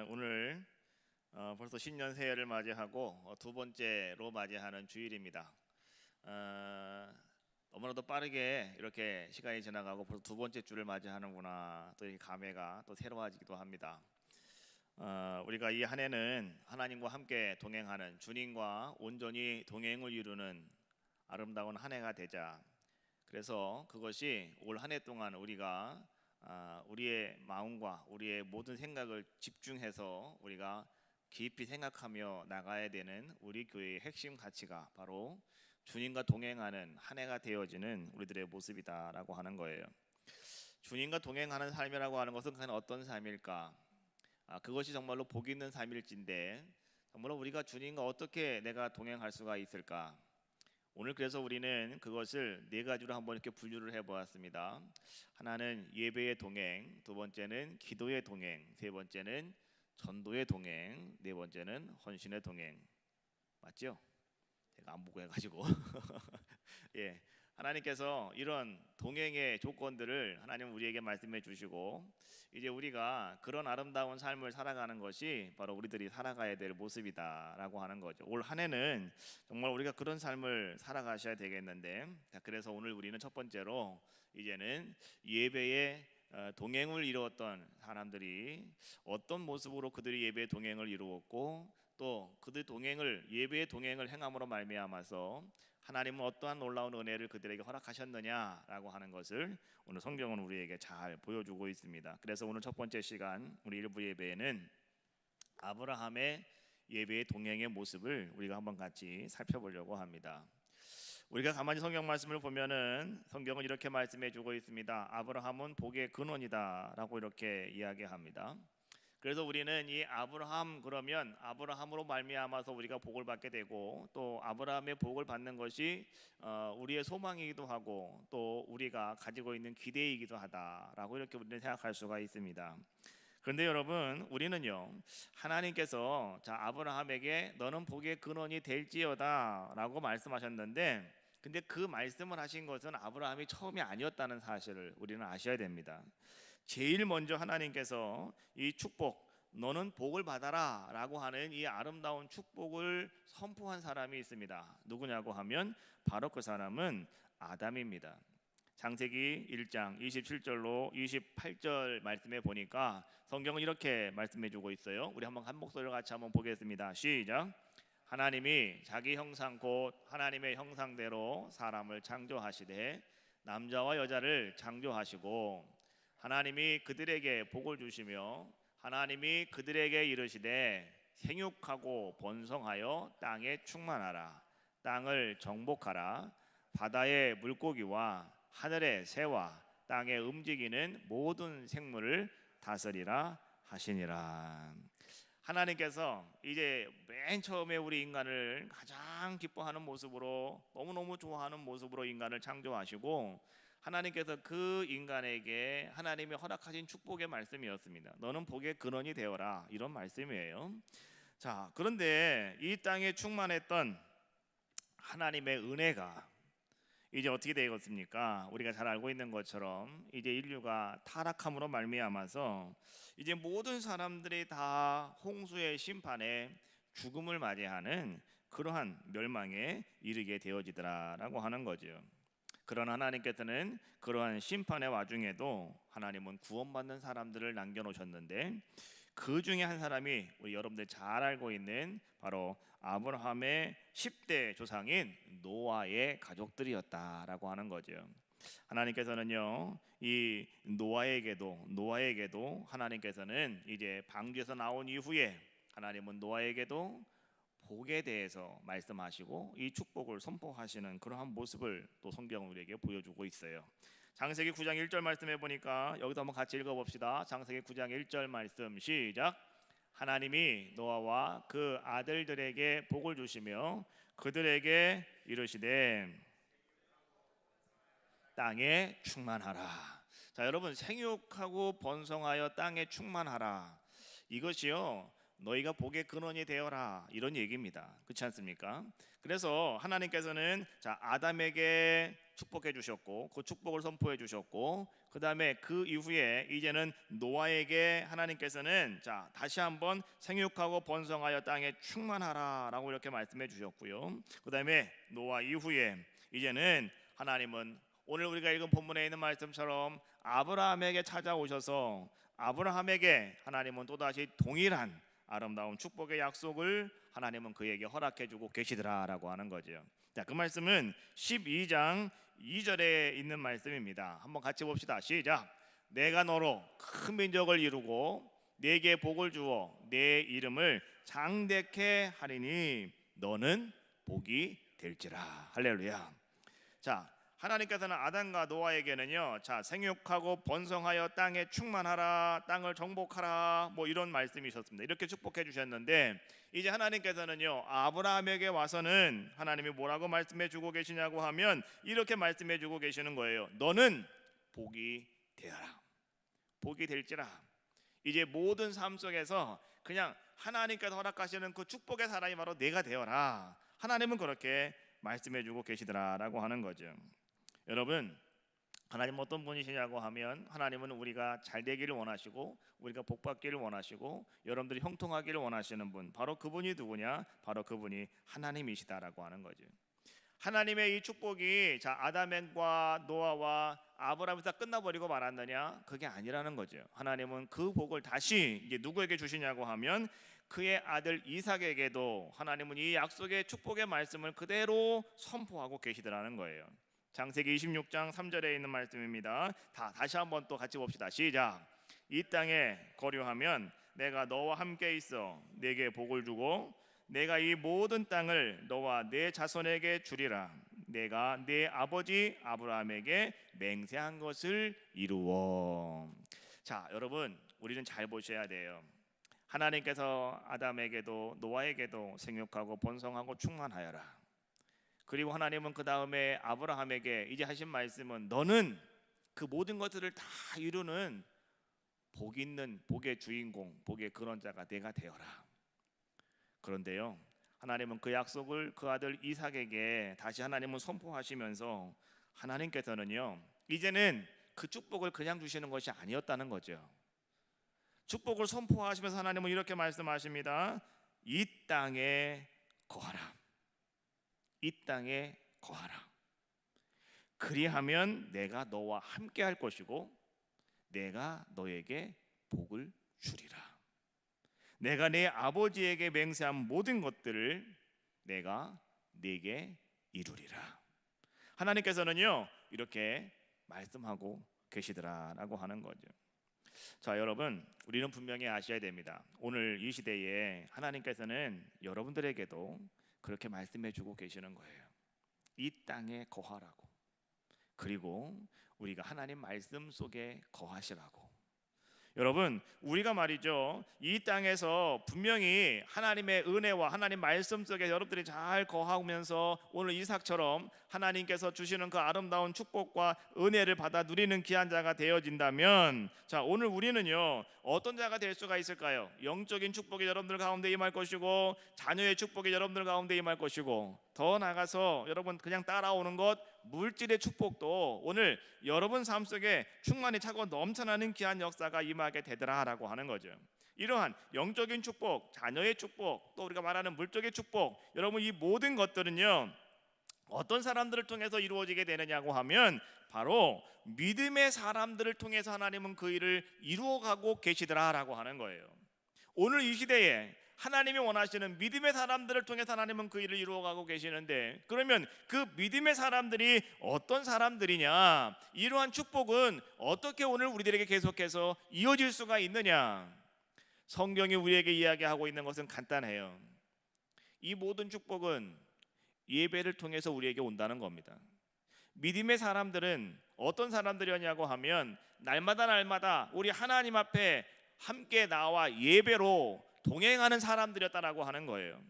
오늘 벌써 신년 새해를 맞이하고 두 번째로 맞이하는 주일입니다. 너무나도 빠르게 이렇게 시간이 지나가고 벌써 두 번째 주를 맞이하는구나, 또 이 감회가 또 새로워지기도 합니다. 우리가 이 한 해는 하나님과 함께 동행하는, 주님과 온전히 동행을 이루는 아름다운 한 해가 되자. 그래서 그것이 올 한 해 동안 우리가 우리의 마음과 우리의 모든 생각을 집중해서 우리가 깊이 생각하며 나가야 되는 우리 교회의 핵심 가치가 바로 주님과 동행하는 한 해가 되어지는 우리들의 모습이다라고 하는 거예요. 주님과 동행하는 삶이라고 하는 것은 과연 어떤 삶일까? 그것이 정말로 복 있는 삶일진데, 정말로 우리가 주님과 어떻게 내가 동행할 수가 있을까? 오늘 그래서 우리는 그것을 네 가지로 한번 이렇게 분류를 해보았습니다. 하나는 예배의 동행, 두 번째는 기도의 동행, 세 번째는 전도의 동행, 네 번째는 헌신의 동행. 맞죠? 제가 안 보고 해가지고 예, 하나님께서 이런 동행의 조건들을 하나님 우리에게 말씀해 주시고, 이제 우리가 그런 아름다운 삶을 살아가는 것이 바로 우리들이 살아가야 될 모습이다라고 하는 거죠. 올 한 해는 정말 우리가 그런 삶을 살아가셔야 되겠는데, 그래서 오늘 우리는 첫 번째로 이제는 예배의 동행을 이루었던 사람들이 어떤 모습으로 그들이 예배의 동행을 이루었고, 또 그들 예배의 동행을 행함으로 말미암아서 하나님은 어떠한 놀라운 은혜를 그들에게 허락하셨느냐라고 하는 것을 오늘 성경은 우리에게 잘 보여주고 있습니다. 그래서 오늘 첫 번째 시간 우리 일부 예배에는 아브라함의 예배의 동행의 모습을 우리가 한번 같이 살펴보려고 합니다. 우리가 가만히 성경 말씀을 보면은 성경은 이렇게 말씀해 주고 있습니다. 아브라함은 복의 근원이다라고 이렇게 이야기합니다. 그래서 우리는 이 아브라함, 그러면 아브라함으로 말미암아서 우리가 복을 받게 되고, 또 아브라함의 복을 받는 것이 우리의 소망이기도 하고, 또 우리가 가지고 있는 기대이기도 하다라고 이렇게 우리는 생각할 수가 있습니다. 그런데 여러분, 우리는요, 하나님께서 아브라함에게 너는 복의 근원이 될지어다 라고 말씀하셨는데, 근데 그 말씀을 하신 것은 아브라함이 처음이 아니었다는 사실을 우리는 아셔야 됩니다. 제일 먼저 하나님께서 이 축복, 너는 복을 받아라 라고 하는 이 아름다운 축복을 선포한 사람이 있습니다. 누구냐고 하면 바로 그 사람은 아담입니다. 창세기 1장 27절로 28절 말씀에 보니까 성경은 이렇게 말씀해 주고 있어요. 우리 한번 한 목소리로 같이 한번 보겠습니다. 시작. 하나님이 자기 형상 곧 하나님의 형상대로 사람을 창조하시되 남자와 여자를 창조하시고, 하나님이 그들에게 복을 주시며 하나님이 그들에게 이르시되 생육하고 번성하여 땅에 충만하라. 땅을 정복하라. 바다의 물고기와 하늘의 새와 땅에 움직이는 모든 생물을 다스리라 하시니라. 하나님께서 이제 맨 처음에 우리 인간을 가장 기뻐하는 모습으로, 너무너무 좋아하는 모습으로 인간을 창조하시고, 하나님께서 그 인간에게 하나님이 허락하신 축복의 말씀이었습니다. 너는 복의 근원이 되어라, 이런 말씀이에요. 그런데 이 땅에 충만했던 하나님의 은혜가 이제 어떻게 되었습니까? 우리가 잘 알고 있는 것처럼 이제 인류가 타락함으로 말미암아서 이제 모든 사람들이 다 홍수의 심판에 죽음을 맞이하는 그러한 멸망에 이르게 되어지더라라고 하는 거죠. 그러나 하나님께서는 그러한 심판의 와중에도 하나님은 구원받는 사람들을 남겨놓으셨는데, 그 중에 한 사람이 우리 여러분들 잘 알고 있는 바로 아브라함의 10대 조상인 노아의 가족들이었다라고 하는 거죠. 하나님께서는요, 이 노아에게도 하나님께서는 이제 방주에서 나온 이후에 하나님은 노아에게도 복에 대해서 말씀하시고 이 축복을 선포하시는 그러한 모습을 또 성경은 우리에게 보여주고 있어요. 창세기 9장 1절 말씀해 보니까 여기서 한번 같이 읽어봅시다. 창세기 9장 1절 말씀 시작. 하나님이 노아와 그 아들들에게 복을 주시며 그들에게 이르시되 땅에 충만하라. 여러분, 생육하고 번성하여 땅에 충만하라, 이것이요 너희가 복의 근원이 되어라, 이런 얘기입니다. 그렇지 않습니까? 그래서 하나님께서는 자, 아담에게 축복해 주셨고 그 축복을 선포해 주셨고, 그 다음에 그 이후에 이제는 노아에게 하나님께서는 자, 다시 한번 생육하고 번성하여 땅에 충만하라 라고 이렇게 말씀해 주셨고요. 그 다음에 노아 이후에 이제는 하나님은 오늘 우리가 읽은 본문에 있는 말씀처럼 아브라함에게 찾아오셔서 아브라함에게 하나님은 또다시 동일한 아름다운 축복의 약속을 하나님은 그에게 허락해 주고 계시더라라고 하는 거죠. 자, 그 말씀은 12장 2절에 있는 말씀입니다. 한번 같이 봅시다. 시작. 내가 너로 큰 민족을 이루고 네게 복을 주어 내 이름을 장대케 하리니 너는 복이 될지라. 할렐루야. 자, 하나님께서는 아담과 노아에게는요, 자, 생육하고 번성하여 땅에 충만하라, 땅을 정복하라, 뭐 이런 말씀이셨습니다. 이렇게 축복해 주셨는데, 이제 하나님께서는요, 아브라함에게 와서는 하나님이 뭐라고 말씀해 주고 계시냐고 하면 이렇게 말씀해 주고 계시는 거예요. 너는 복이 되어라, 복이 될지라. 이제 모든 삶 속에서 그냥 하나님께서 허락하시는 그 축복의 사람이 바로 내가 되어라, 하나님은 그렇게 말씀해 주고 계시더라라고 하는 거죠. 여러분, 하나님 어떤 분이시냐고 하면 하나님은 우리가 잘 되기를 원하시고 우리가 복 받기를 원하시고 여러분들이 형통하기를 원하시는 분, 바로 그분이 누구냐? 바로 그분이 하나님이시다라고 하는 거죠. 하나님의 이 축복이 자, 아담과 노아와 아브라함에서 끝나버리고 말았느냐? 그게 아니라는 거죠. 하나님은 그 복을 다시 이제 누구에게 주시냐고 하면 그의 아들 이삭에게도 하나님은 이 약속의 축복의 말씀을 그대로 선포하고 계시더라는 거예요. 창세기 26장 3절에 있는 말씀입니다. 다시 한번 또 같이 봅시다. 시작. 이 땅에 거류하면 내가 너와 함께 있어 네게 복을 주고 내가 이 모든 땅을 너와 네 자손에게 주리라. 내가 네 아버지 아브라함에게 맹세한 것을 이루어. 자, 여러분, 우리는 잘 보셔야 돼요. 하나님께서 아담에게도 노아에게도 생육하고 번성하고 충만하여라. 그리고 하나님은 그 다음에 아브라함에게 이제 하신 말씀은 너는 그 모든 것들을 다 이루는 복 있는 복의 주인공, 복의 근원자가 내가 되어라. 그런데요, 하나님은 그 약속을 그 아들 이삭에게 다시 하나님은 선포하시면서 하나님께서는요, 이제는 그 축복을 그냥 주시는 것이 아니었다는 거죠. 축복을 선포하시면서 하나님은 이렇게 말씀하십니다. 이 땅에 거하라. 이 땅에 거하라. 그리하면 내가 너와 함께 할 것이고 내가 너에게 복을 주리라. 내가 내 아버지에게 맹세한 모든 것들을 내가 네게 이루리라. 하나님께서는요, 이렇게 말씀하고 계시더라라고 하는 거죠. 자, 여러분, 우리는 분명히 아셔야 됩니다. 오늘 이 시대에 하나님께서는 여러분들에게도 그렇게 말씀해 주고 계시는 거예요. 이 땅에 거하라고. 그리고 우리가 하나님 말씀 속에 거하시라고. 여러분, 우리가 말이죠, 이 땅에서 분명히 하나님의 은혜와 하나님 말씀 속에 여러분들이 잘 거하면서 오늘 이삭처럼 하나님께서 주시는 그 아름다운 축복과 은혜를 받아 누리는 귀한 자가 되어진다면, 자, 오늘 우리는요, 어떤 자가 될 수가 있을까요? 영적인 축복이 여러분들 가운데 임할 것이고 자녀의 축복이 여러분들 가운데 임할 것이고, 더 나아가서 여러분 그냥 따라오는 것, 물질의 축복도 오늘 여러분 삶 속에 충만히 차고 넘쳐나는 귀한 역사가 임하게 되더라라고 하는 거죠. 이러한 영적인 축복, 자녀의 축복, 또 우리가 말하는 물적인 축복, 여러분 이 모든 것들은요, 어떤 사람들을 통해서 이루어지게 되느냐고 하면 바로 믿음의 사람들을 통해서 하나님은 그 일을 이루어가고 계시더라라고 하는 거예요. 오늘 이 시대에 하나님이 원하시는 믿음의 사람들을 통해서 하나님은 그 일을 이루어가고 계시는데, 그러면 그 믿음의 사람들이 어떤 사람들이냐, 이러한 축복은 어떻게 오늘 우리들에게 계속해서 이어질 수가 있느냐? 성경이 우리에게 이야기하고 있는 것은 간단해요. 이 모든 축복은 예배를 통해서 우리에게 온다는 겁니다. 믿음의 사람들은 어떤 사람들이었냐고 하면 날마다 우리 하나님 앞에 함께 나와 예배로 동행하는 사람들이었다라고 하는 거예요.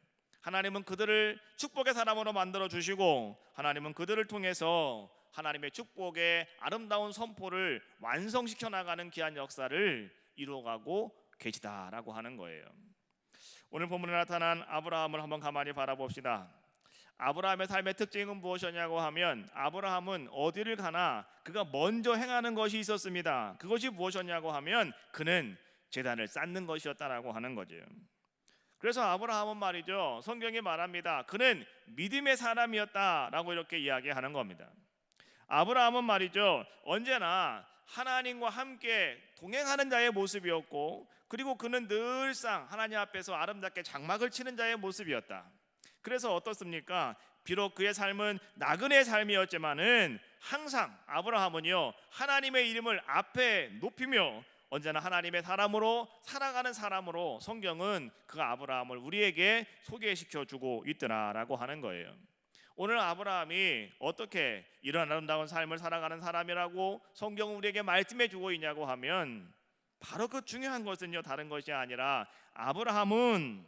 하나님은 그들을 축복의 사람으로 만들어 주시고 하나님은 그들을 통해서 하나님의 축복의 아름다운 선포를 완성시켜 나가는 귀한 역사를 이루어가고 계시다라고 하는 거예요. 오늘 본문에 나타난 아브라함을 한번 가만히 바라봅시다. 아브라함의 삶의 특징은 무엇이냐고 하면 아브라함은 어디를 가나 그가 먼저 행하는 것이 있었습니다. 그것이 무엇이냐고 하면 그는 제단을 쌓는 것이었다라고 하는 거죠. 그래서 아브라함은 말이죠, 성경이 말합니다. 그는 믿음의 사람이었다라고 이렇게 이야기하는 겁니다. 아브라함은 말이죠, 언제나 하나님과 함께 동행하는 자의 모습이었고, 그리고 그는 늘상 하나님 앞에서 아름답게 장막을 치는 자의 모습이었다. 그래서 어떻습니까? 비록 그의 삶은 나그네의 삶이었지만은 항상 아브라함은요, 하나님의 이름을 앞에 높이며 언제나 하나님의 사람으로 살아가는 사람으로 성경은 그 아브라함을 우리에게 소개시켜 주고 있더라라고 하는 거예요. 오늘 아브라함이 어떻게 이런 아름다운 삶을 살아가는 사람이라고 성경은 우리에게 말씀해 주고 있냐고 하면 바로 그 중요한 것은요, 다른 것이 아니라 아브라함은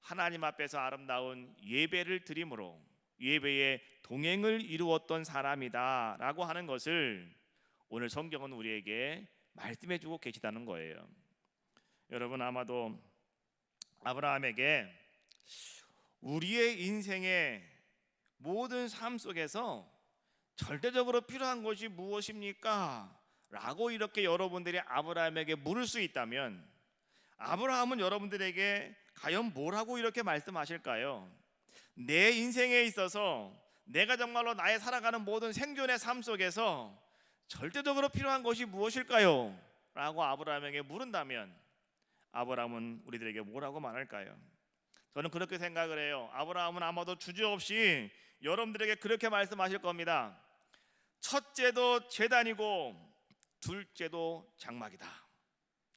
하나님 앞에서 아름다운 예배를 드림으로 예배의 동행을 이루었던 사람이다 라고 하는 것을 오늘 성경은 우리에게 말씀해 주고 계시다는 거예요. 여러분, 아마도 아브라함에게 우리의 인생의 모든 삶 속에서 절대적으로 필요한 것이 무엇입니까? 라고 이렇게 여러분들이 아브라함에게 물을 수 있다면 아브라함은 여러분들에게 과연 뭐라고 이렇게 말씀하실까요? 내 인생에 있어서 내가 정말로 나의 살아가는 모든 생존의 삶 속에서 절대적으로 필요한 것이 무엇일까요? 라고 아브라함에게 물은다면 아브라함은 우리들에게 뭐라고 말할까요? 저는 그렇게 생각을 해요. 아브라함은 아마도 주저없이 여러분들에게 그렇게 말씀하실 겁니다. 첫째도 제단이고 둘째도 장막이다.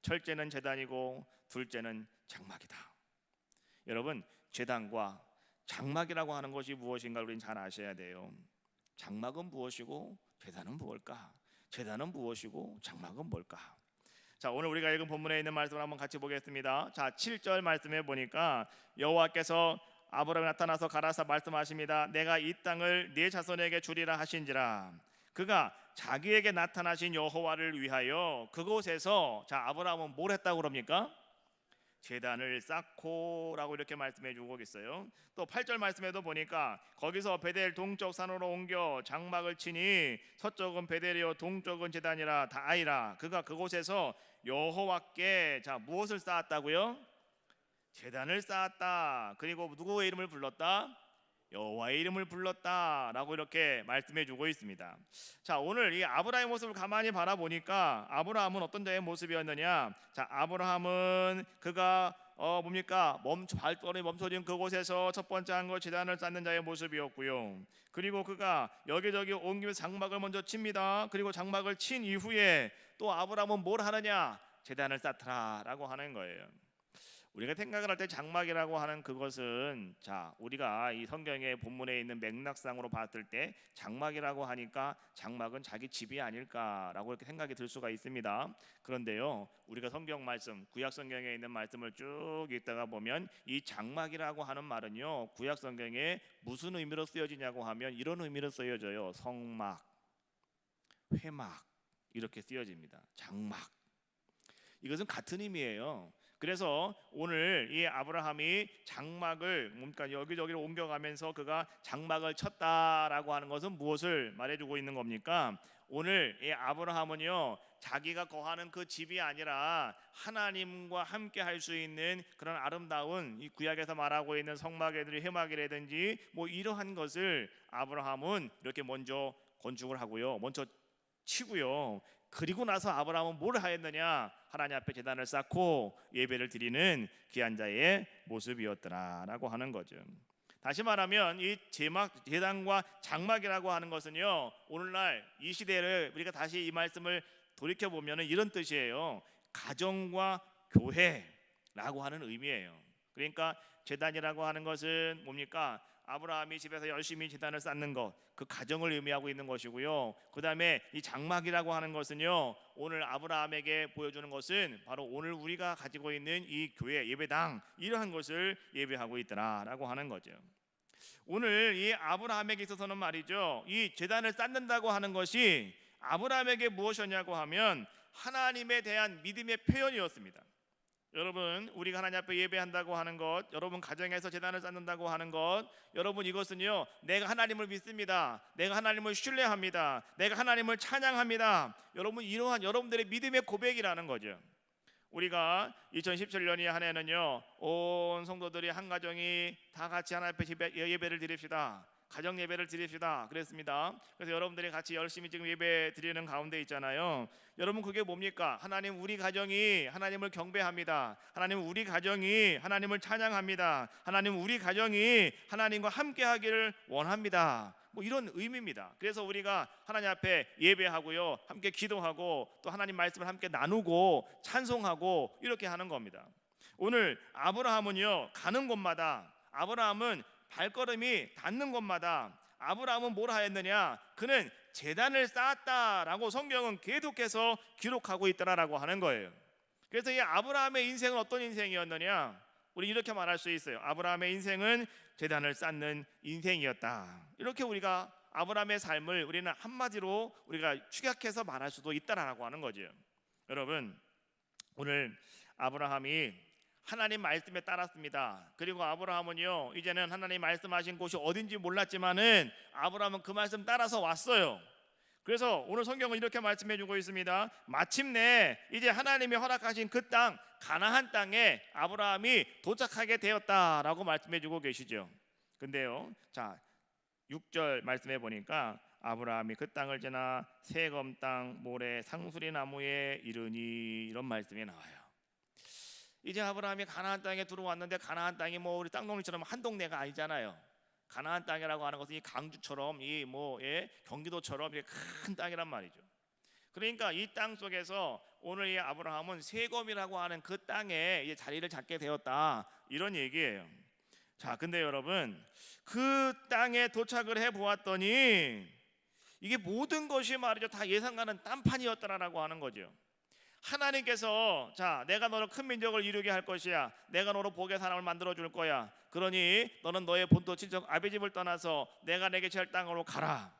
첫째는 제단이고 둘째는 장막이다. 여러분, 제단과 장막이라고 하는 것이 무엇인가를 우리는 잘 아셔야 돼요. 장막은 무엇이고 제단은 무엇일까? 제단은 무엇이고 장막은 뭘까? 자, 오늘 우리가 읽은 본문에 있는 말씀을 한번 같이 보겠습니다. 자, 7절 말씀에 보니까 여호와께서 아브라함에 나타나서 가라사 말씀하십니다. 내가 이 땅을 네 자손에게 주리라 하신지라. 그가 자기에게 나타나신 여호와를 위하여 그곳에서, 자, 아브라함은 뭘 했다고 그럽니까? 제단을 쌓고 라고 이렇게 말씀해 주고 있어요. 또 8절 말씀에도 보니까 거기서 베델 동쪽 산으로 옮겨 장막을 치니 서쪽은 베델이요 동쪽은 제단이라 다 아이라. 그가 그곳에서 여호와께, 자, 무엇을 쌓았다고요? 제단을 쌓았다. 그리고 누구의 이름을 불렀다? 여호와의 이름을 불렀다라고 이렇게 말씀해 주고 있습니다. 자, 오늘 이 아브라함의 모습을 가만히 바라보니까 아브라함은 어떤 자의 모습이었느냐? 자, 아브라함은 그가 뭡니까? 발걸음이 멈춰진 그곳에서 첫 번째 한 것 제단을 쌓는 자의 모습이었고요. 그리고 그가 여기저기 옮기면서 장막을 먼저 칩니다. 그리고 장막을 친 이후에 또 아브라함은 뭘 하느냐? 제단을 쌓더라라고 하는 거예요. 우리가 생각을 할 때 장막이라고 하는 그것은, 자, 우리가 이 성경의 본문에 있는 맥락상으로 봤을 때 장막이라고 하니까 장막은 자기 집이 아닐까라고 이렇게 생각이 들 수가 있습니다. 그런데요, 우리가 성경 말씀, 구약 성경에 있는 말씀을 쭉 읽다가 보면 이 장막이라고 하는 말은요, 구약 성경에 무슨 의미로 쓰여지냐고 하면 이런 의미로 쓰여져요. 성막, 회막 이렇게 쓰여집니다. 장막, 이것은 같은 의미예요. 그래서 오늘 이 아브라함이 장막을 그러니까 여기저기로 옮겨가면서 그가 장막을 쳤다라고 하는 것은 무엇을 말해주고 있는 겁니까? 오늘 이 아브라함은요, 자기가 거하는 그 집이 아니라 하나님과 함께 할 수 있는 그런 아름다운 이 구약에서 말하고 있는 성막이라든지 회막이라든지 뭐 이러한 것을 아브라함은 이렇게 먼저 건축을 하고요, 먼저 치고요. 그리고 나서 아브라함은 뭘 하였느냐? 하나님 앞에 제단을 쌓고 예배를 드리는 귀한 자의 모습이었더라라고 하는 거죠. 다시 말하면 이 제단과 장막이라고 하는 것은요, 오늘날 이 시대를 우리가 다시 이 말씀을 돌이켜 보면은 이런 뜻이에요. 가정과 교회라고 하는 의미예요. 그러니까 제단이라고 하는 것은 뭡니까? 아브라함이 집에서 열심히 제단을 쌓는 것, 그 가정을 의미하고 있는 것이고요. 그 다음에 이 장막이라고 하는 것은요, 오늘 아브라함에게 보여주는 것은 바로 오늘 우리가 가지고 있는 이 교회 예배당, 이러한 것을 예배하고 있더라라고 하는 거죠. 오늘 이 아브라함에게 있어서는 말이죠, 이 제단을 쌓는다고 하는 것이 아브라함에게 무엇이었냐고 하면 하나님에 대한 믿음의 표현이었습니다. 여러분, 우리가 하나님 앞에 예배한다고 하는 것, 여러분 가정에서 제단을 쌓는다고 하는 것, 여러분 이것은요, 내가 하나님을 믿습니다, 내가 하나님을 신뢰합니다, 내가 하나님을 찬양합니다, 여러분 이러한 여러분들의 믿음의 고백이라는 거죠. 우리가 2017년이 한 해는요, 온 성도들이 한 가정이 다 같이 하나님 앞에 예배를 드립시다, 가정 예배를 드립시다 그랬습니다. 그래서 여러분들이 같이 열심히 지금 예배 드리는 가운데 있잖아요. 여러분 그게 뭡니까? 하나님, 우리 가정이 하나님을 경배합니다, 하나님 우리 가정이 하나님을 찬양합니다, 하나님 우리 가정이 하나님과 함께 하기를 원합니다, 뭐 이런 의미입니다. 그래서 우리가 하나님 앞에 예배하고요, 함께 기도하고 또 하나님 말씀을 함께 나누고 찬송하고 이렇게 하는 겁니다. 오늘 아브라함은요, 가는 곳마다, 아브라함은 발걸음이 닿는 곳마다 아브라함은 뭐라 했느냐? 그는 제단을 쌓았다라고 성경은 계속해서 기록하고 있더라라고 하는 거예요. 그래서 이 아브라함의 인생은 어떤 인생이었느냐? 우리 이렇게 말할 수 있어요. 아브라함의 인생은 제단을 쌓는 인생이었다. 이렇게 우리가 아브라함의 삶을 우리는 한마디로 우리가 축약해서 말할 수도 있다라고 하는 거죠. 여러분, 오늘 아브라함이 하나님 말씀에 따랐습니다. 그리고 아브라함은요, 이제는 하나님 말씀하신 곳이 어딘지 몰랐지만은 아브라함은 그 말씀 따라서 왔어요. 그래서 오늘 성경은 이렇게 말씀해 주고 있습니다. 마침내 이제 하나님이 허락하신 그 땅, 가나안 땅에 아브라함이 도착하게 되었다라고 말씀해 주고 계시죠. 근데요, 자 6절 말씀해 보니까 아브라함이 그 땅을 지나 세검 땅 모래 상수리 나무에 이르니, 이런 말씀이 나와요. 이제 아브라함이 가나안 땅에 들어왔는데, 가나안 땅이 뭐 우리 땅덩이처럼 한 동네가 아니잖아요. 가나안 땅이라고 하는 것은 이 강주처럼, 이 경기도처럼 이렇게 큰 땅이란 말이죠. 그러니까 이 땅 속에서 오늘 이 아브라함은 세검이라고 하는 그 땅에 이제 자리를 잡게 되었다, 이런 얘기예요. 자, 근데 여러분, 그 땅에 도착을 해 보았더니 이게 모든 것이 말이죠, 다 예상가는 딴판이었더라라고 하는 거죠. 하나님께서, 자, 내가 너를 큰 민족을 이루게 할 것이야, 내가 너로 복의 사람을 만들어 줄 거야, 그러니 너는 너의 본토 친척 아비 집을 떠나서 내가 내게 줄 땅으로 가라.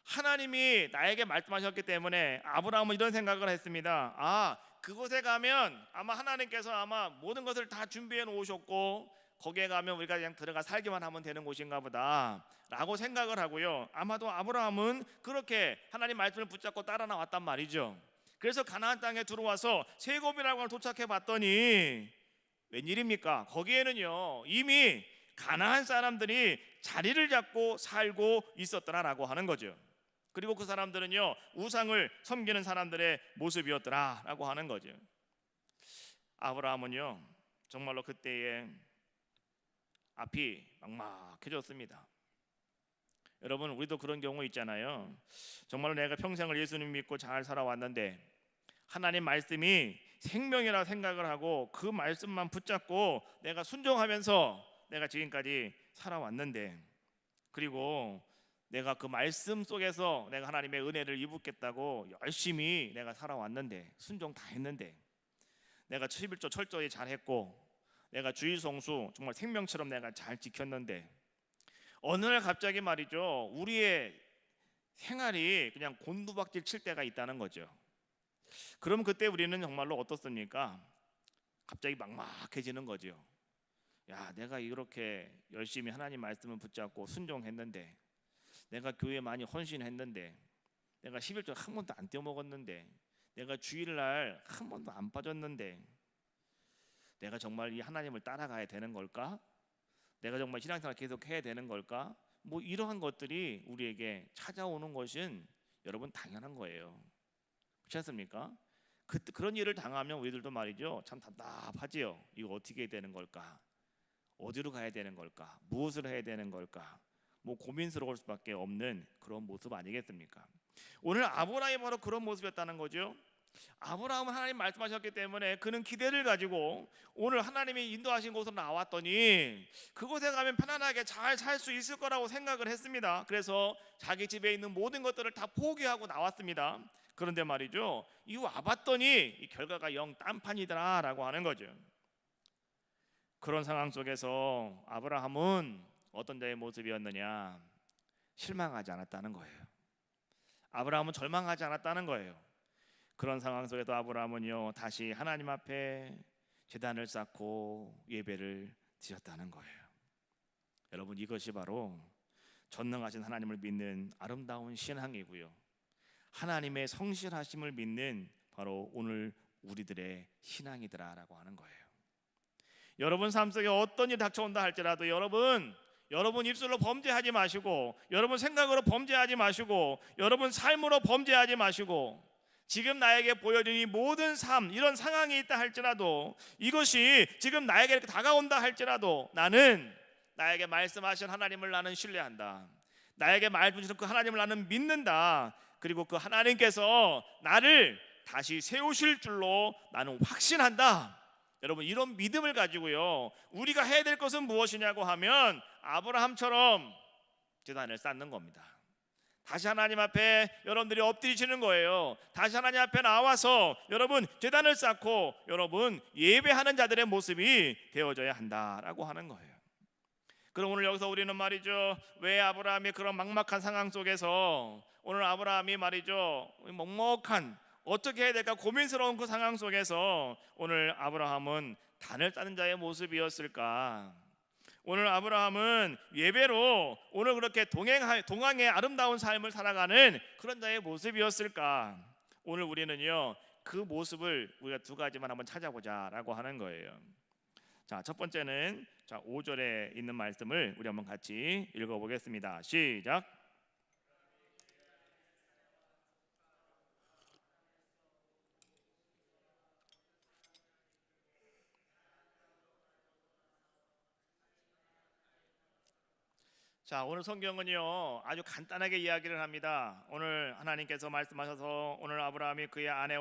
하나님이 나에게 말씀하셨기 때문에 아브라함은 이런 생각을 했습니다. 아, 그곳에 가면 아마 하나님께서 아마 모든 것을 다 준비해 놓으셨고 거기에 가면 우리가 그냥 들어가 살기만 하면 되는 곳인가 보다 라고 생각을 하고요, 아마도 아브라함은 그렇게 하나님 말씀을 붙잡고 따라 나왔단 말이죠. 그래서 가나안 땅에 들어와서 세검이라고 도착해 봤더니 웬일입니까? 거기에는요, 이미 가나안 사람들이 자리를 잡고 살고 있었더라라고 하는 거죠. 그리고 그 사람들은요, 우상을 섬기는 사람들의 모습이었더라라고 하는 거죠. 아브라함은요, 정말로 그때에 앞이 막막해졌습니다. 여러분, 우리도 그런 경우 있잖아요. 정말로 내가 평생을 예수님 믿고 잘 살아왔는데 하나님 말씀이 생명이라 생각을 하고 그 말씀만 붙잡고 내가 순종하면서 내가 지금까지 살아왔는데, 그리고 내가 그 말씀 속에서 내가 하나님의 은혜를 입었겠다고 열심히 내가 살아왔는데, 순종 다 했는데, 내가 11조 철저히 잘했고 내가 주일 성수 정말 생명처럼 내가 잘 지켰는데, 어느 날 갑자기 말이죠, 우리의 생활이 그냥 곤두박질 칠 때가 있다는 거죠. 그럼 그때 우리는 정말로 어떻습니까? 갑자기 막막해지는 거죠. 야, 내가 이렇게 열심히 하나님 말씀을 붙잡고 순종했는데, 내가 교회에 많이 헌신했는데, 내가 11조 한 번도 안 떼어먹었는데, 내가 주일날 한 번도 안 빠졌는데, 내가 정말 이 하나님을 따라가야 되는 걸까? 내가 정말 신앙생활 계속 해야 되는 걸까? 뭐 이러한 것들이 우리에게 찾아오는 것은 여러분 당연한 거예요. 그렇지 않습니까? 그런 일을 당하면 우리들도 말이죠, 참 답답하지요. 이거 어떻게 해야 되는 걸까? 어디로 가야 되는 걸까? 무엇을 해야 되는 걸까? 뭐 고민스러울 수밖에 없는 그런 모습 아니겠습니까? 오늘 아브라함이 바로 그런 모습이었다는 거죠. 아브라함은 하나님 말씀하셨기 때문에 그는 기대를 가지고 오늘 하나님이 인도하신 곳으로 나왔더니 그곳에 가면 편안하게 잘 살 수 있을 거라고 생각을 했습니다. 그래서 자기 집에 있는 모든 것들을 다 포기하고 나왔습니다. 그런데 말이죠, 이 와봤더니 이 결과가 영 딴판이더라라고 하는 거죠. 그런 상황 속에서 아브라함은 어떤 자의 모습이었느냐? 실망하지 않았다는 거예요. 아브라함은 절망하지 않았다는 거예요. 그런 상황 속에서 아브라함은요, 다시 하나님 앞에 제단을 쌓고 예배를 드렸다는 거예요. 여러분, 이것이 바로 전능하신 하나님을 믿는 아름다운 신앙이고요, 하나님의 성실하심을 믿는 바로 오늘 우리들의 신앙이더라라고 하는 거예요. 여러분 삶 속에 어떤 일이 닥쳐온다 할지라도 여러분 입술로 범죄하지 마시고, 여러분 생각으로 범죄하지 마시고, 여러분 삶으로 범죄하지 마시고, 지금 나에게 보여진 이 모든 삶, 이런 상황이 있다 할지라도, 이것이 지금 나에게 이렇게 다가온다 할지라도, 나는 나에게 말씀하신 하나님을 나는 신뢰한다. 나에게 말씀 주신 그 하나님을 나는 믿는다. 그리고 그 하나님께서 나를 다시 세우실 줄로 나는 확신한다. 여러분, 이런 믿음을 가지고요, 우리가 해야 될 것은 무엇이냐고 하면 아브라함처럼 제단을 쌓는 겁니다. 다시 하나님 앞에 여러분들이 엎드리시는 거예요. 다시 하나님 앞에 나와서 여러분 제단을 쌓고 여러분 예배하는 자들의 모습이 되어져야 한다라고 하는 거예요. 그럼 오늘 여기서 우리는 말이죠, 왜 아브라함이 그런 막막한 상황 속에서, 오늘 아브라함이 말이죠 먹먹한, 어떻게 해야 될까 고민스러운 그 상황 속에서 오늘 아브라함은 단을 쌓는 자의 모습이었을까? 오늘 아브라함은 예배로 오늘 그렇게 동행의 아름다운 삶을 살아가는 그런 자의 모습이었을까? 오늘 우리는요, 그 모습을 우리가 두 가지만 한번 찾아보자라고 하는 거예요. 자, 첫 번째는 5절에 있는 말씀을 우리 한번 같이 읽어보겠습니다. 시작. 자, 오늘 성경은요 아주 간단하게 이야기를 합니다. 오늘 하나님께서 말씀하셔서 오늘 아브라함이 그의 아내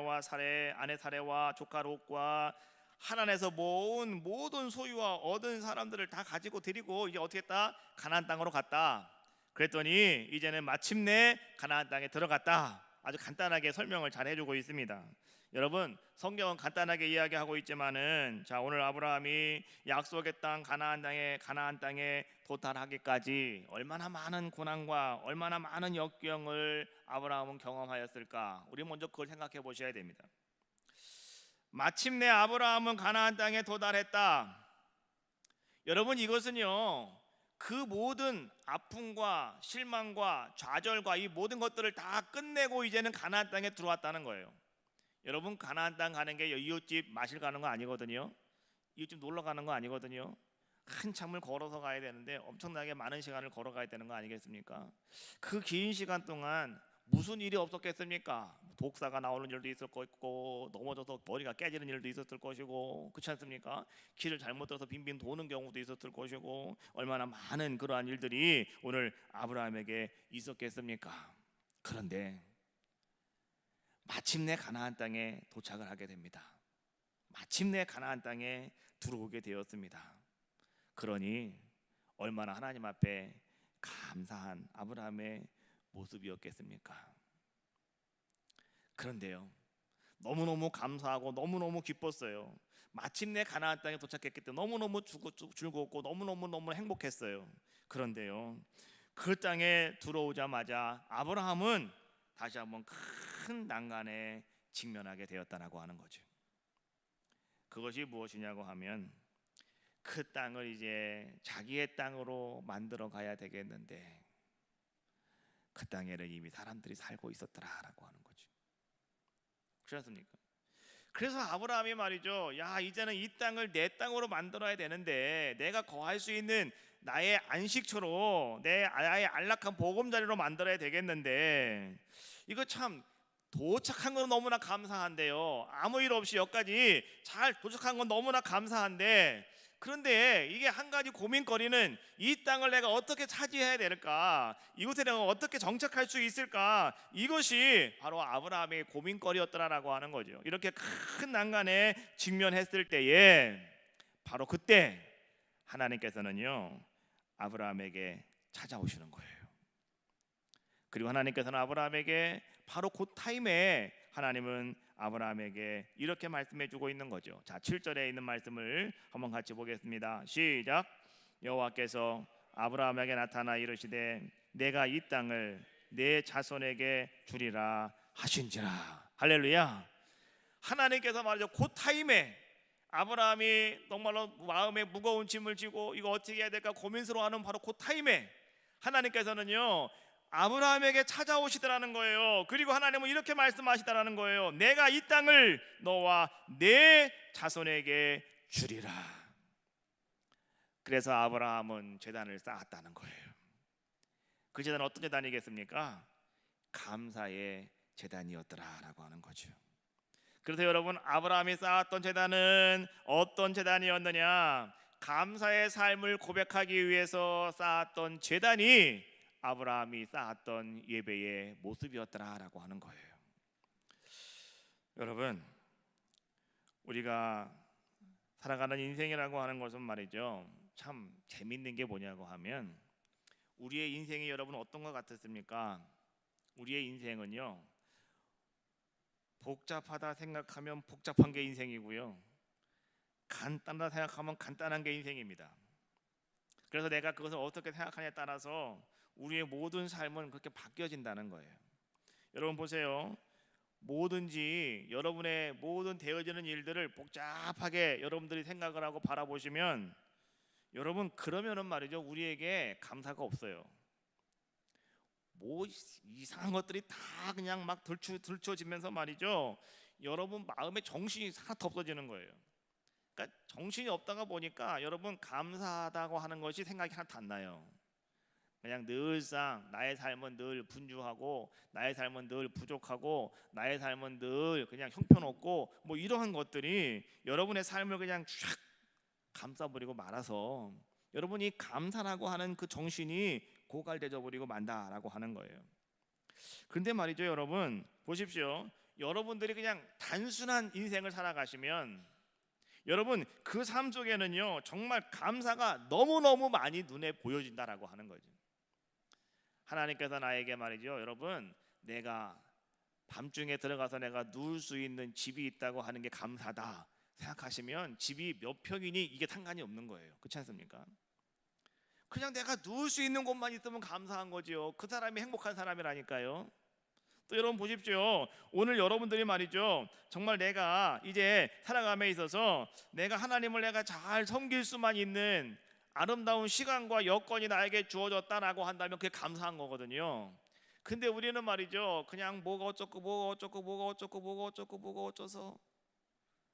사레와 조카 롯과 하란에서 모은 모든 소유와 얻은 사람들을 다 가지고 드리고 이제 어떻게 했다? 가나안 땅으로 갔다. 그랬더니 이제는 마침내 가나안 땅에 들어갔다. 아주 간단하게 설명을 잘 해주고 있습니다. 여러분, 성경은 간단하게 이야기하고 있지만은, 자, 오늘 아브라함이 약속의 땅 가나안 땅에 도달하기까지 얼마나 많은 고난과 얼마나 많은 역경을 아브라함은 경험하였을까? 우리 먼저 그걸 생각해 보셔야 됩니다. 마침내 아브라함은 가나안 땅에 도달했다. 여러분, 이것은요 그 모든 아픔과 실망과 좌절과 이 모든 것들을 다 끝내고 이제는 가나안 땅에 들어왔다는 거예요. 여러분, 가나안 땅 가는 게 이웃집 마실 가는 거 아니거든요. 이웃집 놀러 가는 거 아니거든요. 한참을 걸어서 가야 되는데 엄청나게 많은 시간을 걸어가야 되는 거 아니겠습니까? 그 긴 시간 동안 무슨 일이 없었겠습니까? 독사가 나오는 일도 있을 것이고, 넘어져서 머리가 깨지는 일도 있었을 것이고, 그렇지 않습니까? 길을 잘못 들어서 빙빙 도는 경우도 있었을 것이고, 얼마나 많은 그러한 일들이 오늘 아브라함에게 있었겠습니까? 그런데 마침내 가나안 땅에 도착을 하게 됩니다. 마침내 가나안 땅에 들어오게 되었습니다. 그러니 얼마나 하나님 앞에 감사한 아브라함의 모습이었겠습니까? 그런데요, 너무너무 감사하고 너무너무 기뻤어요. 마침내 가나안 땅에 도착했기 때문에 너무너무 즐겁고 너무너무 행복했어요. 그런데요, 그 땅에 들어오자마자 아브라함은 다시 한번 큰 난간에 직면하게 되었다라고 하는 거죠. 그것이 무엇이냐고 하면, 그 땅을 이제 자기의 땅으로 만들어 가야 되겠는데 그 땅에는 이미 사람들이 살고 있었더라라고 하는 거죠. 그렇지 않습니까? 그래서 아브라함이 말이죠, 야, 이제는 이 땅을 내 땅으로 만들어야 되는데, 내가 거할 수 있는 나의 안식처로, 나의 안락한 보금자리로 만들어야 되겠는데, 이거 참 도착한 건 너무나 감사한데요, 아무 일 없이 여기까지 잘 도착한 건 너무나 감사한데, 그런데 이게 한 가지 고민거리는, 이 땅을 내가 어떻게 차지해야 될까? 이곳에 내가 어떻게 정착할 수 있을까? 이것이 바로 아브라함의 고민거리였더라라고 하는 거죠. 이렇게 큰 난간에 직면했을 때에 바로 그때 하나님께서는요 아브라함에게 찾아오시는 거예요. 그리고 하나님께서는 아브라함에게 바로 그 타임에 하나님은 아브라함에게 이렇게 말씀해 주고 있는 거죠. 자, 7절에 있는 말씀을 한번 같이 보겠습니다. 시작. 여호와께서 아브라함에게 나타나 이르시되 내가 이 땅을 내 자손에게 주리라 하신지라. 할렐루야. 하나님께서 말이죠, 그 타임에 아브라함이 정말로 마음에 무거운 짐을 지고 이거 어떻게 해야 될까 고민스러워하는 바로 그 타임에 하나님께서는요 아브라함에게 찾아오시더라는 거예요. 그리고 하나님은 이렇게 말씀하시더라는 거예요. 내가 이 땅을 너와 내 자손에게 주리라. 그래서 아브라함은 제단을 쌓았다는 거예요. 그 제단은 어떤 제단이겠습니까? 감사의 제단이었더라라고 하는 거죠. 그래서 여러분, 아브라함이 쌓았던 제단은 어떤 제단이었느냐? 감사의 삶을 고백하기 위해서 쌓았던 제단이 아브라함이 쌓았던 예배의 모습이었더라라고 하는 거예요. 여러분, 우리가 살아가는 인생이라고 하는 것은 말이죠, 참 재밌는 게 뭐냐고 하면, 우리의 인생이 여러분 어떤 것 같았습니까? 우리의 인생은요, 복잡하다 생각하면 복잡한 게 인생이고요, 간단하다 생각하면 간단한 게 인생입니다. 그래서 내가 그것을 어떻게 생각하냐에 따라서 우리의 모든 삶은 그렇게 바뀌어진다는 거예요. 여러분 보세요. 뭐든지 여러분의 모든 되어지는 일들을 복잡하게 여러분들이 생각을 하고 바라보시면, 여러분 그러면은 말이죠, 우리에게 감사가 없어요. 뭐 이상한 것들이 다 그냥 막 들춰지면서 말이죠, 여러분 마음에 정신이 하나도 없어지는 거예요. 그러니까 정신이 없다가 보니까 여러분 감사하다고 하는 것이 생각이 하나도 안 나요. 그냥 늘상 나의 삶은 늘 분주하고, 나의 삶은 늘 부족하고, 나의 삶은 늘 그냥 형편없고, 뭐 이러한 것들이 여러분의 삶을 그냥 쫙 감싸버리고 말아서 여러분이 감사라고 하는 그 정신이 고갈되어 버리고 만다라고 하는 거예요. 그런데 말이죠, 여러분 보십시오. 여러분들이 그냥 단순한 인생을 살아가시면 여러분 그 삶 속에는요 정말 감사가 너무너무 많이 눈에 보여진다라고 하는 거죠. 하나님께서 나에게 말이죠, 여러분 내가 밤중에 들어가서 내가 누울 수 있는 집이 있다고 하는 게 감사다 생각하시면, 집이 몇 평이니 이게 상관이 없는 거예요. 그렇지 않습니까? 그냥 내가 누울 수 있는 곳만 있으면 감사한 거지요. 그 사람이 행복한 사람이라니까요. 또 여러분 보십시오. 오늘 여러분들이 말이죠, 정말 내가 이제 살아감에 있어서 내가 하나님을 내가 잘 섬길 수만 있는 아름다운 시간과 여건이 나에게 주어졌다라고 한다면 그게 감사한 거거든요. 근데 우리는 말이죠, 그냥 뭐가 어쩌고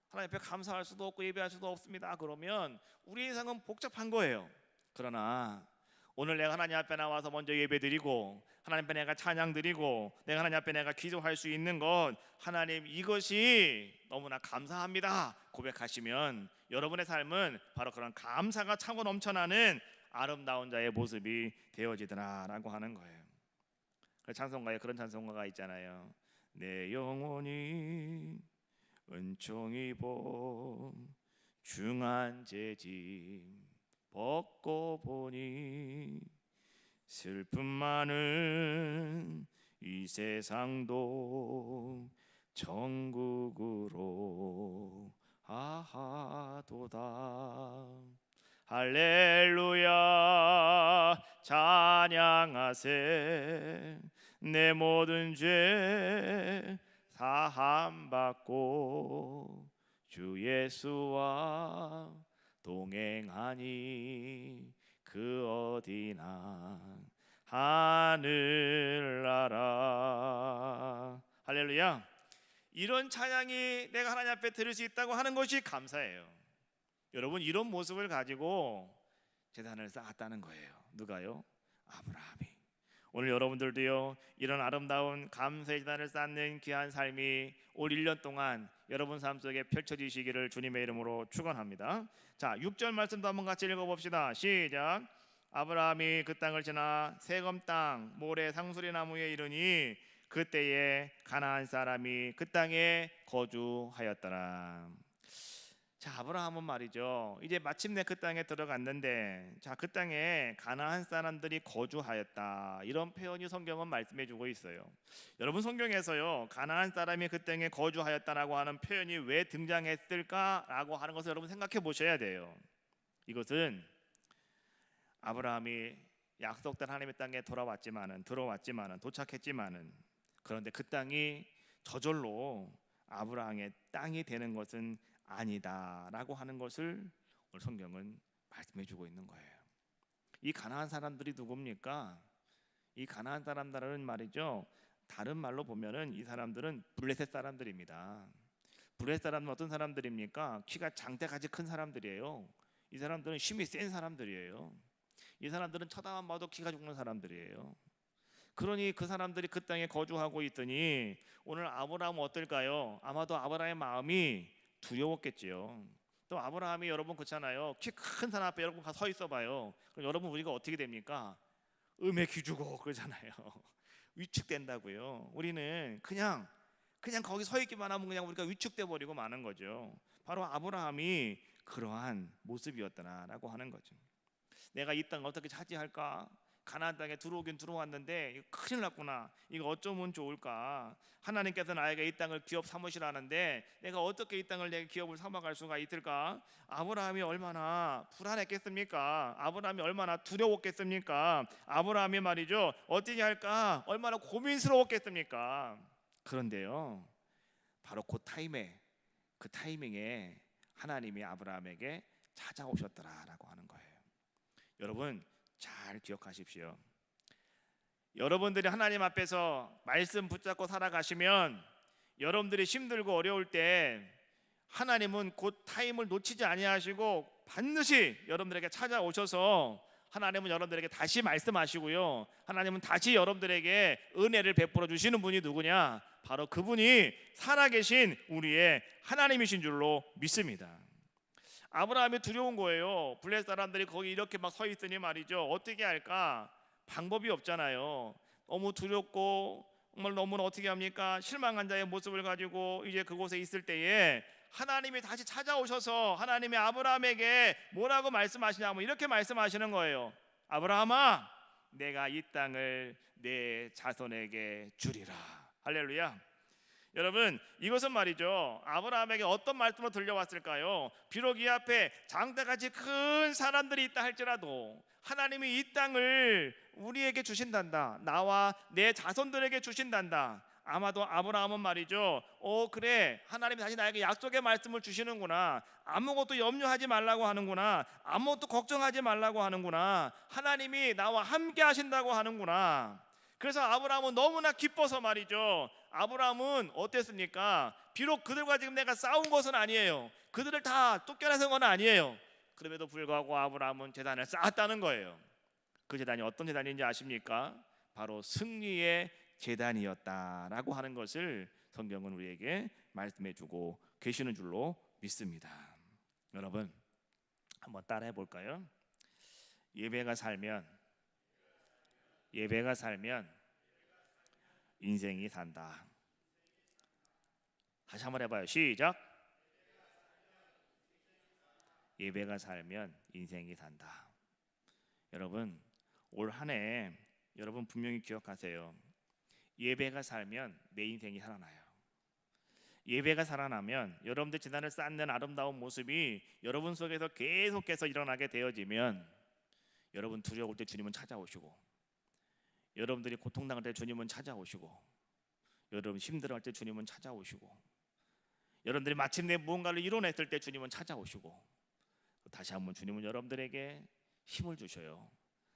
하나님 앞에 감사할 수도 없고 예배할 수도 없습니다. 그러면 우리 인생은 복잡한 거예요. 그러나 오늘 내가 하나님 앞에 나와서 먼저 예배드리고, 하나님 앞에 내가 찬양드리고, 내가 하나님 앞에 내가 기도할 수 있는 것, 하나님 이것이 너무나 감사합니다 고백하시면 여러분의 삶은 바로 그런 감사가 차고 넘쳐나는 아름다운 자의 모습이 되어지더라라고 하는 거예요. 찬송가에 그런 찬송가가 있잖아요. 내 영혼이 은총이 보 중한 재짐 벗고 보니 슬픔 많은 이 세상도 천국으로 아하도다. 할렐루야 찬양하세. 내 모든 죄 사함받고 주 예수와 동행하니 그 어디나 하늘나라. 할렐루야. 이런 찬양이 내가 하나님 앞에 들을 수 있다고 하는 것이 감사예요. 여러분 이런 모습을 가지고 제단을 쌓았다는 거예요. 누가요? 아브라함이. 오늘 여러분들도요 이런 아름다운 감사의 제단을 쌓는 귀한 삶이 올 1년 동안 여러분 삶 속에 펼쳐지시기를 주님의 이름으로 축원합니다. 자, 6절 말씀도 한번 같이 읽어봅시다. 시작. 아브라함이 그 땅을 지나 세검 땅 모래 상수리 나무에 이르니 그때에 가나안 사람이 그 땅에 거주하였더라. 자, 아브라함은 말이죠, 이제 마침내 그 땅에 들어갔는데, 자, 그 땅에 가나안 사람들이 거주하였다, 이런 표현이 성경은 말씀해주고 있어요. 여러분 성경에서요 가나안 사람이 그 땅에 거주하였다라고 하는 표현이 왜 등장했을까라고 하는 것을 여러분 생각해 보셔야 돼요. 이것은 아브라함이 약속된 하나님의 땅에 들어왔지만은 도착했지만은, 그런데 그 땅이 저절로 아브라함의 땅이 되는 것은 아니다라고 하는 것을 오늘 성경은 말씀해 주고 있는 거예요. 이 가나안 사람들이 누굽니까? 이 가나안 사람들은 말이죠, 다른 말로 보면은 이 사람들은 블레셋 사람들입니다. 블레셋 사람은 어떤 사람들입니까? 키가 장대같이 큰 사람들이에요. 이 사람들은 힘이 센 사람들이에요. 이 사람들은 쳐다만 봐도 키가 죽는 사람들이에요. 그러니 그 사람들이 그 땅에 거주하고 있더니 오늘 아브라함은 어떨까요? 아마도 아브라함의 마음이 두려웠겠지요. 또 아브라함이 여러분 그렇잖아요. 키 큰 사람 앞에 여러분 가서 서 있어 봐요. 그럼 여러분 우리가 어떻게 됩니까? 음에 기주고 그러잖아요. 위축된다고요. 우리는 그냥 거기 서 있기만 하면 그냥 우리가 위축돼 버리고 마는 거죠. 바로 아브라함이 그러한 모습이었더라라고 하는 거죠. 내가 이 땅 어떻게 차지할까? 가나안 땅에 들어오긴 들어왔는데 이거 큰일 났구나. 이거 어쩌면 좋을까? 하나님께서 나에게 이 땅을 기업 삼으시라는데 내가 어떻게 이 땅을 내 기업을 삼아갈 수가 있을까? 아브라함이 얼마나 불안했겠습니까? 아브라함이 얼마나 두려웠겠습니까? 아브라함이 말이죠, 어떻게 할까? 얼마나 고민스러웠겠습니까? 그런데요, 바로 그 타이밍에 하나님이 아브라함에게 찾아오셨더라라고 하는 거예요. 여러분 잘 기억하십시오. 여러분들이 하나님 앞에서 말씀 붙잡고 살아가시면 여러분들이 힘들고 어려울 때 하나님은 그 타임을 놓치지 아니하시고 반드시 여러분들에게 찾아오셔서 하나님은 여러분들에게 다시 말씀하시고요, 하나님은 다시 여러분들에게 은혜를 베풀어 주시는 분이 누구냐? 바로 그분이 살아계신 우리의 하나님이신 줄로 믿습니다. 아브라함이 두려운 거예요. 블레셋 사람들이 거기 이렇게 막 서 있으니 말이죠, 어떻게 할까? 방법이 없잖아요. 너무 두렵고 정말 너무나 어떻게 합니까? 실망한 자의 모습을 가지고 이제 그곳에 있을 때에 하나님이 다시 찾아오셔서 하나님이 아브라함에게 뭐라고 말씀하시냐면 이렇게 말씀하시는 거예요. 아브라함아, 내가 이 땅을 내 자손에게 주리라. 할렐루야. 여러분 이것은 말이죠, 아브라함에게 어떤 말씀으로 들려왔을까요? 비록 이 앞에 장대같이 큰 사람들이 있다 할지라도 하나님이 이 땅을 우리에게 주신단다, 나와 내 자손들에게 주신단다. 아마도 아브라함은 말이죠, 그래, 하나님이 다시 나에게 약속의 말씀을 주시는구나, 아무것도 염려하지 말라고 하는구나, 아무것도 걱정하지 말라고 하는구나, 하나님이 나와 함께 하신다고 하는구나. 그래서 아브라함은 너무나 기뻐서 말이죠, 아브라함은 어땠습니까? 비록 그들과 지금 내가 싸운 것은 아니에요. 그들을 다 쫓겨내서 건 아니에요. 그럼에도 불구하고 아브라함은 제단을 쌓았다는 거예요. 그 제단이 어떤 제단인지 아십니까? 바로 승리의 제단이었다라고 하는 것을 성경은 우리에게 말씀해 주고 계시는 줄로 믿습니다. 여러분 한번 따라해 볼까요? 예배가 살면 인생이 산다. 다시 한번 해봐요. 시작. 예배가 살면 인생이 산다. 여러분 올 한 해 여러분 분명히 기억하세요. 예배가 살면 내 인생이 살아나요. 예배가 살아나면 여러분들 지난을 쌓는 아름다운 모습이 여러분 속에서 계속해서 일어나게 되어지면 여러분 두려울 때 주님은 찾아오시고, 여러분들이 고통당할 때 주님은 찾아오시고, 여러분 힘들어할 때 주님은 찾아오시고, 여러분들이 마침내 무언가를 이뤄냈을 때 주님은 찾아오시고, 다시 한번 주님은 여러분들에게 힘을 주셔요.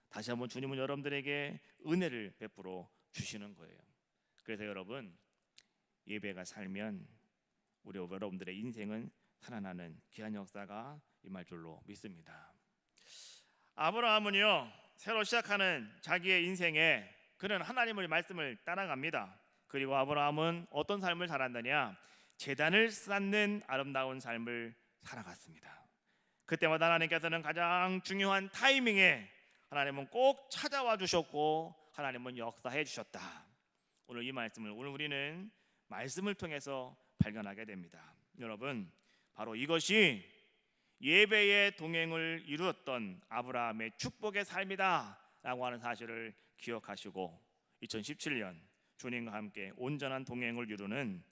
다시 한번 주님은 여러분들에게 은혜를 베풀어 주시는 거예요. 그래서 여러분 예배가 살면 우리 여러분들의 인생은 살아나는 귀한 역사가 임할 줄로 믿습니다. 아브라함은요, 새로 시작하는 자기의 인생에 그는 하나님의 말씀을 따라갑니다. 그리고 아브라함은 어떤 삶을 살았느냐? 제단을 쌓는 아름다운 삶을 살아갔습니다. 그때마다 하나님께서는 가장 중요한 타이밍에 하나님은 꼭 찾아와 주셨고 하나님은 역사해 주셨다. 오늘 이 말씀을 우리는 말씀을 통해서 발견하게 됩니다. 여러분 바로 이것이 예배의 동행을 이루었던 아브라함의 축복의 삶이다 라고 하는 사실을 기억하시고 2017년 주님과 함께 온전한 동행을 이루는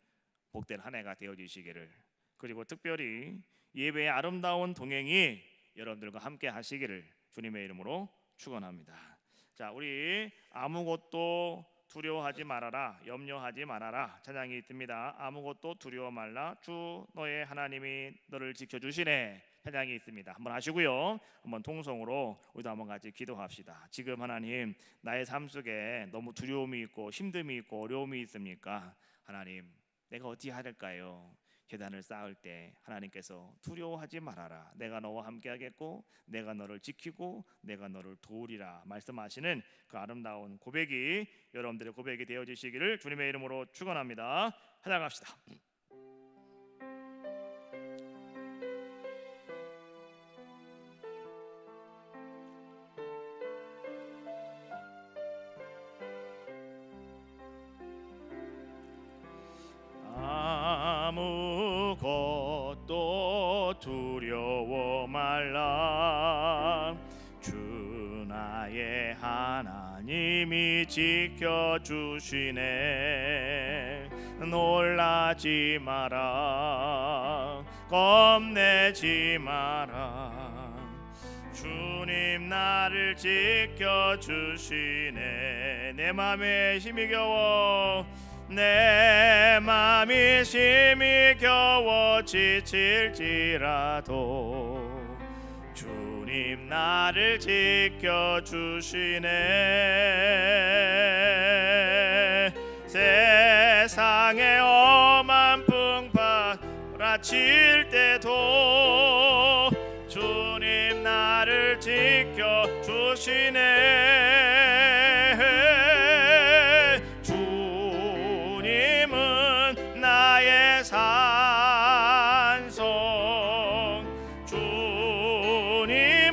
복된 한 해가 되어지시기를, 그리고 특별히 예배의 아름다운 동행이 여러분들과 함께 하시기를 주님의 이름으로 축원합니다. 자, 우리 아무것도 두려워하지 말아라, 염려하지 말아라 찬양이 듭니다. 아무것도 두려워 말라, 주 너의 하나님이 너를 지켜주시네 찬양이 있습니다. 한번 하시고요, 한번 통성으로 우리도 한번 같이 기도합시다. 지금 하나님, 나의 삶 속에 너무 두려움이 있고 힘듦이 있고 어려움이 있습니까? 하나님, 내가 어떻게 해야 될까요? 계단을 쌓을 때 하나님께서 두려워하지 말아라, 내가 너와 함께 하겠고 내가 너를 지키고 내가 너를 도우리라 말씀하시는 그 아름다운 고백이 여러분들의 고백이 되어지시기를 주님의 이름으로 축원합니다. 찬양합시다. 아무것도 두려워 말라, 주 나의 하나님이 지켜주시네. 놀라지 마라, 겁내지 마라, 주님 나를 지켜주시네. 내 맘에 힘이 겨워, 내 맘이 심히 겨워 지칠지라도 주님 나를 지켜주시네. 세상에 험한 풍파라칠 때도 주님 나를 지켜주시네. 산성, 주님은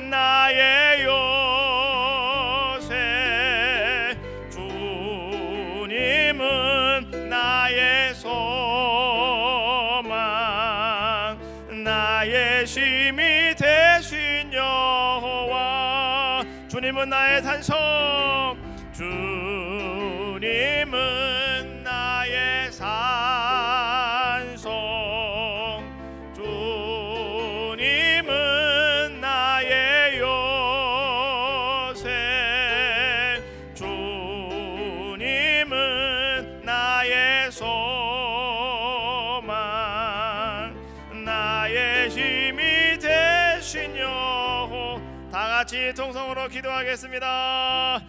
나의 요새, 주님은 나의 소망, 나의 힘이 되신 여호와. 주님은 나의 산성, 주님은 나의 산성, 주님은 나의 요새, 주님은 나의 소망, 나의 힘이 되신 여호. 다 같이 통성으로 기도하겠습니다.